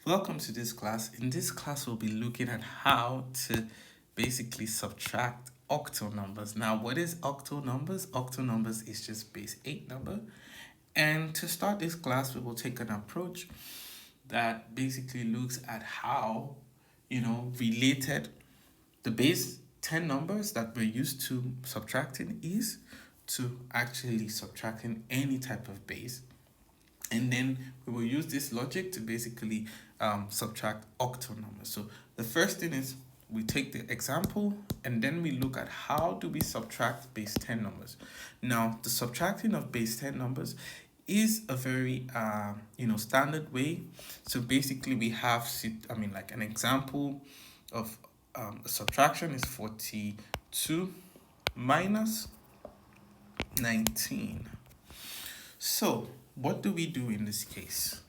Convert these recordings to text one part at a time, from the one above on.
Welcome to this class. In this class, we'll be looking at how to basically subtract octal numbers. Now, what is octal numbers? Octal numbers is just base 8 number. And to start this class, we will take an approach that basically looks at how, related the base 10 numbers that we're used to subtracting is to actually subtracting any type of base. And then we will use this logic to basically subtract octal numbers. So the first thing is we take the example and then we look at how do we subtract base 10 numbers. Now, the subtracting of base 10 numbers is a very standard way. So basically we have like an example of a subtraction is 42 minus 19. So what do we do in this case?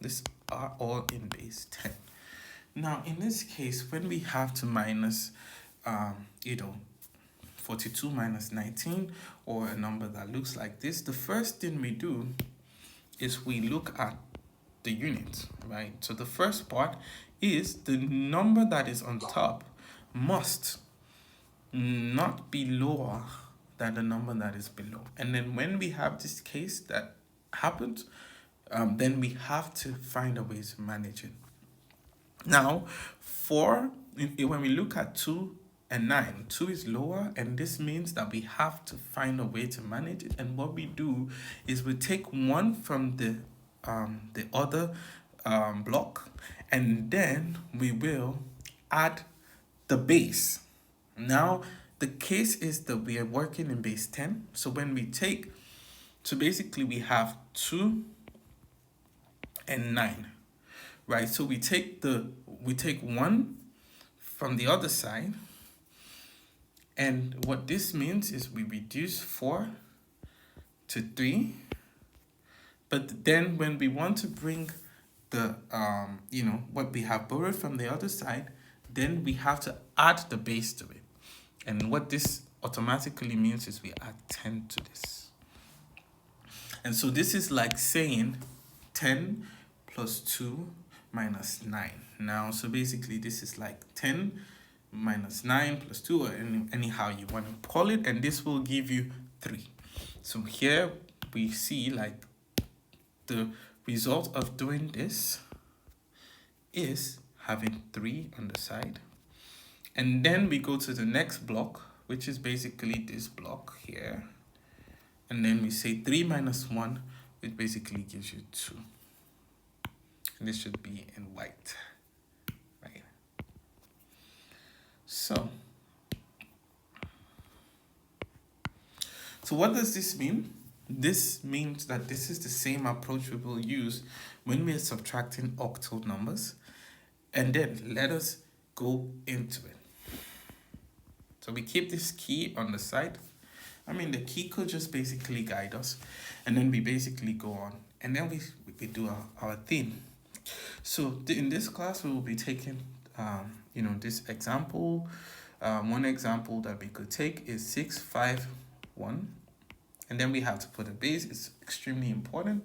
These are all in base 10. Now, in this case, when we have to minus, 42 minus 19, or a number that looks like this, the first thing we do is we look at the units, right? So the first part is the number that is on top must not be lower than the number that is below. And then when we have this case that happens, then we have to find a way to manage it. Now, when we look at 2 and 9, 2 is lower, and this means that we have to find a way to manage it. And what we do is we take one from the other block, and then we will add the base. Now, the case is that we are working in base 10. So when we take, so basically we have 2 and 9, right? So we take 1 from the other side, and what this means is we reduce 4 to 3. But then when we want to bring the what we have borrowed from the other side, then we have to add the base to it. And what this automatically means is we add 10 to this. And so this is like saying 10 plus 2 minus 9. Now, so basically this is like 10 minus 9 plus 2, or anyhow you want to call it, and this will give you 3. So here we see like the result of doing this is having 3 on the side. And then we go to the next block, which is basically this block here. And then we say 3 minus 1, which basically gives you 2. And this should be in white, right? So what does this mean? This means that this is the same approach we will use when we are subtracting octal numbers. And then let us go into it. So we keep this key on the side. The key could just basically guide us. And then we basically go on. And then we do our theme. So in this class, we will be taking, this example. One example that we could take is 6, 5, 1. And then we have to put a base. It's extremely important.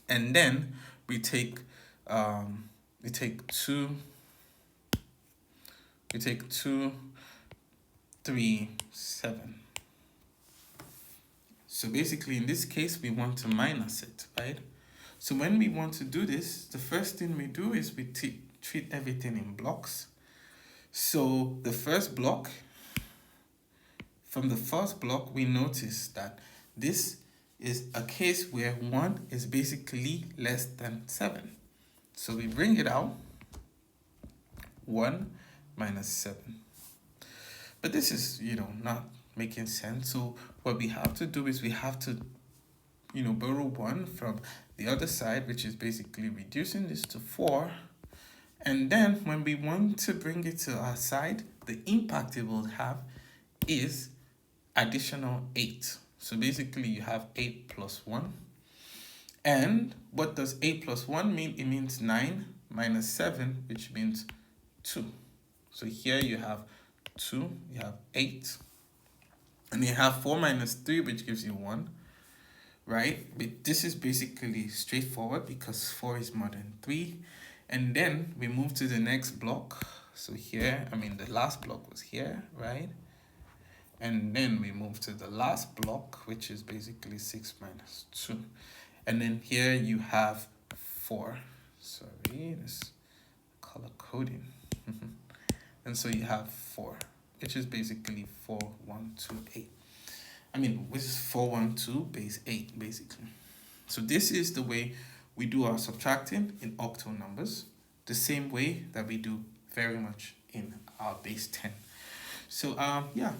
And then we take 2, 3, 7. So basically in this case, we want to minus it, right? So when we want to do this, the first thing we do is we treat everything in blocks. So the first block, from the first block, we notice that this is a case where 1 is basically less than 7. So we bring it out, 1 minus 7. But this is, not making sense. So what we have to do is we have to, borrow 1 from the other side, which is basically reducing this to 4. And then when we want to bring it to our side, the impact it will have is additional 8. So basically you have 8 plus 1. And what does 8 plus 1 mean? It means 9 minus 7, which means 2. So here you have 2, you have 8. And you have 4 minus 3, which gives you 1. right? But this is basically straightforward because 4 is more than 3. And then we move to the next block. So here, I mean, the last block was here, right? And then we move to the last block, which is basically 6 minus 2. And then here you have 4. Sorry, this color coding. And so you have 4, which is basically 4, 1, 2, 8. I mean, which is 4, 1, 2, base 8, basically. So this is the way we do our subtracting in octal numbers, the same way that we do very much in our base 10. So yeah,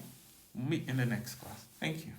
we'll meet in the next class. Thank you.